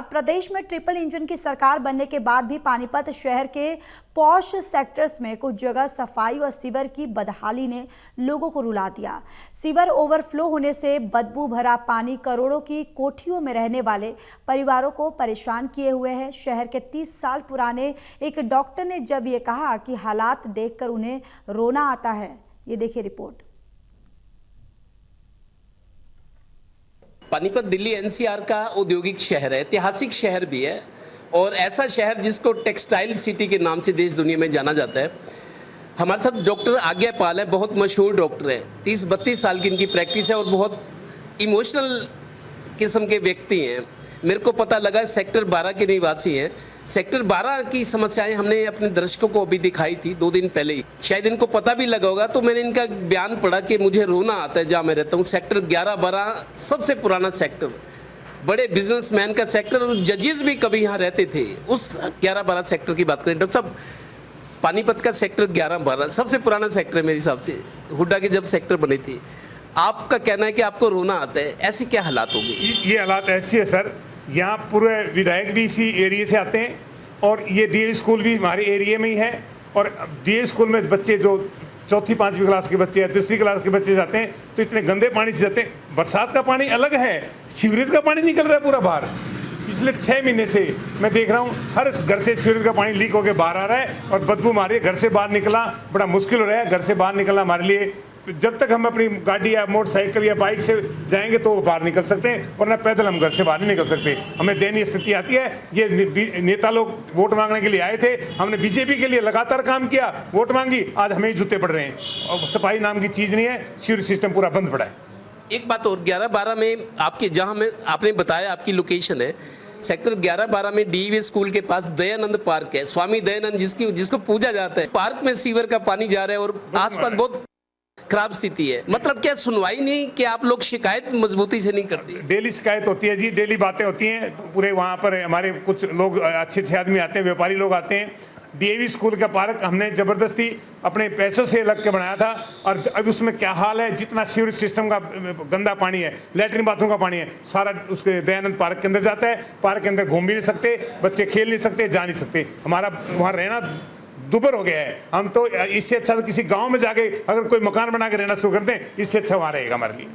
प्रदेश में triple engine की सरकार बनने के बाद भी पानीपत शहर के पॉश सेक्टर्स में कुछ जगह सफाई और सीवर की बदहाली ने लोगों को रुला दिया। सीवर ओवरफ्लो होने से बदबू भरा पानी करोड़ों की कोठियों में रहने वाले परिवारों को परेशान किए हुए है। शहर के 30 साल पुराने एक डॉक्टर ने जब ये कहा कि हालात देखकर उन्हें रोना आता है। ये देखिए रिपोर्ट। पानीपत दिल्ली एनसीआर का औद्योगिक शहर है, ऐतिहासिक शहर भी है और ऐसा शहर जिसको टेक्सटाइल सिटी के नाम से देश दुनिया में जाना जाता है। हमारे साथ डॉक्टर आज्ञापाल है, बहुत मशहूर डॉक्टर है। 30-32 साल की इनकी प्रैक्टिस है और बहुत इमोशनल किस्म के व्यक्ति हैं। मेरे को पता लगा सेक्टर 12 के निवासी हैं। सेक्टर 12 की समस्याएं हमने अपने दर्शकों को अभी दिखाई थी 2 दिन पहले ही, शायद इनको पता भी लगा होगा। तो मैंने इनका बयान पढ़ा कि मुझे रोना आता है जहाँ मैं रहता हूँ। सेक्टर 11-12 सबसे पुराना सेक्टर, बड़े बिजनेसमैन का सेक्टर और जजेस भी कभी यहाँ रहते थे। उस 11-12 सेक्टर की बात करें डॉक्टर साहब, पानीपत का सेक्टर 11-12 सबसे पुराना सेक्टर है मेरे हिसाब से, हुड्डा के जब सेक्टर बने थे। आपका कहना है कि आपको रोना आता है, ऐसे क्या हालात हो गए? ये हालात ऐसी है सर, यहाँ पूरे विधायक भी इसी एरिया से आते हैं और ये डीए स्कूल भी हमारे एरिया में ही है। और डीए स्कूल में बच्चे जो 4th-5वीं क्लास के बच्चे हैं, 2री क्लास के बच्चे जाते हैं तो इतने गंदे पानी से जाते हैं। बरसात का पानी अलग है, सीवरेज का पानी निकल रहा है पूरा बाहर। पिछले 6 महीने से मैं देख रहा हूँ हर घर से सीवरेज का पानी लीक होकर बाहर आ रहा है और बदबू मार रही है। घर से बाहर निकलना बड़ा मुश्किल हो रहा है। घर से बाहर निकलना हमारे लिए, जब तक हम अपनी गाड़ी या मोटरसाइकिल या बाइक से जाएंगे तो बाहर निकल सकते हैं, वरना पैदल हम घर से बाहर नहीं निकल सकते। हमें दयनीय स्थिति आती है। ये नेता लोग वोट मांगने के लिए आए थे, हमने बीजेपी के लिए लगातार काम किया, वोट मांगी, आज हमें ही जूते पड़ रहे हैं और सफाई नाम की चीज़ नहीं है। सीवर सिस्टम पूरा बंद पड़ा है। एक बात और, 11-12 में आपके जहाँ में आपने बताया आपकी लोकेशन है, सेक्टर 11-12 में डीवी स्कूल के पास दयानंद पार्क है, स्वामी दयानंद जिसको पूजा जाता है। पार्क में सीवर का पानी जा रहा है और आसपास बहुत खराब स्थिति है। मतलब क्या सुनवाई नहीं कि आप लोग शिकायत मजबूती से नहीं करते? डेली शिकायत होती है जी, डेली बातें होती हैं। पूरे वहाँ पर हमारे कुछ लोग अच्छे आदमी आते हैं, व्यापारी लोग आते हैं। डीएवी स्कूल का पार्क हमने ज़बरदस्ती अपने पैसों से लग के बनाया था और अब उसमें क्या हाल है, जितना सीवरेज सिस्टम का गंदा पानी है, लैट्रिन बाथरूम का पानी है, सारा उसके दयानंद पार्क के अंदर जाता है। पार्क के अंदर घूम भी नहीं सकते, बच्चे खेल नहीं सकते, जा नहीं सकते। हमारा वहाँ रहना दुभर हो गया है। हम तो इससे अच्छा तो किसी गांव में जाके अगर कोई मकान बना के रहना शुरू कर दें, इससे अच्छा वहाँ रहेगा हमारे लिए।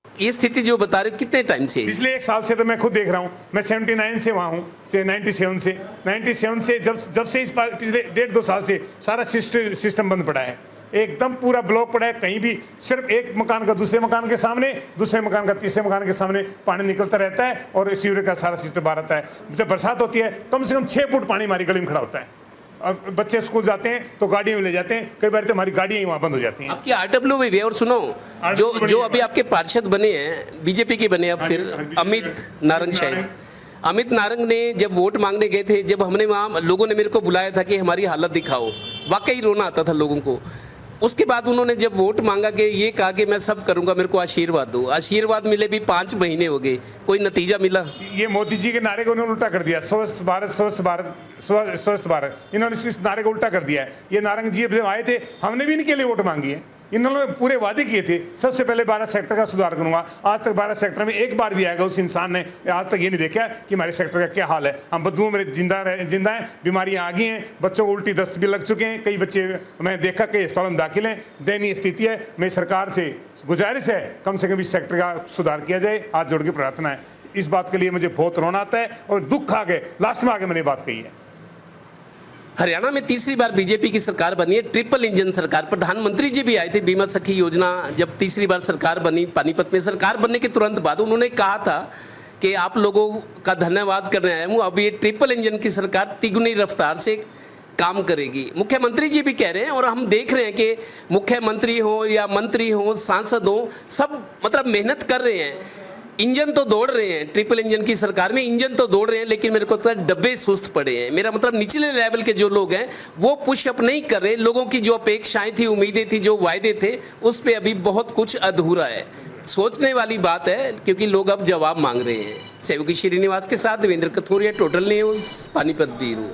ये स्थिति जो बता रहे कितने टाइम से? पिछले 1 साल से तो मैं खुद देख रहा हूँ। मैं 79 से वहाँ हूँ, 97 से जब से इस पिछले 1.5-2 साल से सारा सिस्टम बंद पड़ा है। एकदम पूरा ब्लॉक पड़ा है। कहीं भी सिर्फ एक मकान का दूसरे मकान के सामने, दूसरे मकान का तीसरे मकान के सामने पानी निकलता रहता है और सीवरेज का सारा सिस्टम बाहर आता है। जब बरसात होती है कम से कम 6 फुट पानी हमारी गली में खड़ा होता है। अब बच्चे स्कूल जाते हैं तो गाड़ियों में ले जाते हैं, कई बार तो हमारी गाड़ियाँ ही वहाँ बंद हो जाती हैं। आपकी आरडब्ल्यू भी है। और सुनो, जो अभी आपके पार्षद बने हैं, बीजेपी के बने, अब फिर अमित नारंग, शायद अमित नारंग ने जब वोट मांगने गए थे, जब हमने वहाँ, लोगों ने मेरे को बुलाया था कि हमारी हालत दिखाओ, वाकई रोना आता था लोगों को। उसके बाद उन्होंने जब वोट मांगा कि ये कहा कि मैं सब करूंगा, मेरे को आशीर्वाद दो। आशीर्वाद मिले भी 5 महीने हो गए, कोई नतीजा मिला? ये मोदी जी के नारे को उन्होंने उल्टा कर दिया। स्वच्छ भारत स्वच्छ भारत स्वस्थ भारत, इन्होंने इस नारे को उल्टा कर दिया है। ये नारंग जी जब आए थे, हमने भी इनके लिए वोट मांगी है। इन्होंने पूरे वादे किए थे, सबसे पहले 12 सेक्टर का सुधार करूंगा। आज तक 12 सेक्टर में एक बार भी आएगा उस इंसान ने आज तक ये नहीं देखा कि हमारे सेक्टर का क्या हाल है। हम बदबू में जिंदा हैं, बीमारियां आ गई हैं, बच्चों को उल्टी दस्त भी लग चुके हैं। कई बच्चे मैं देखा कई अस्पतालों में दाखिल हैं। दयनीय स्थिति है। मेरी सरकार से गुजारिश है कम से कम इस सेक्टर का सुधार किया जाए। हाथ जोड़ के प्रार्थना है। इस बात के लिए मुझे बहुत रोना आता है और दुख आ गए, लास्ट में आके मैंने बात कही है। हरियाणा में 3री बार बीजेपी की सरकार बनी है, ट्रिपल इंजन सरकार। प्रधानमंत्री जी भी आए थे, बीमा सखी योजना जब 3री बार सरकार बनी पानीपत में, सरकार बनने के तुरंत बाद उन्होंने कहा था कि आप लोगों का धन्यवाद करने आया हूँ, अब ये ट्रिपल इंजन की सरकार तिगुनी रफ्तार से काम करेगी। मुख्यमंत्री जी भी कह रहे हैं और हम देख रहे हैं कि मुख्यमंत्री हो या मंत्री हो, सांसद हो, सब मतलब मेहनत कर रहे हैं। इंजन तो दौड़ रहे हैं, ट्रिपल इंजन की सरकार में इंजन तो दौड़ रहे हैं, लेकिन मेरे को तो डब्बे सुस्त पड़े हैं। मेरा मतलब निचले लेवल के जो लोग हैं वो पुशअप नहीं कर रहे। लोगों की जो अपेक्षाएं थी, उम्मीदें थी, जो वायदे थे, उस पे अभी बहुत कुछ अधूरा है। सोचने वाली बात है क्योंकि लोग अब जवाब मांग रहे हैं। सहयोगी श्रीनिवास के साथ Devendra Kathoria, total news, Panipat bureau.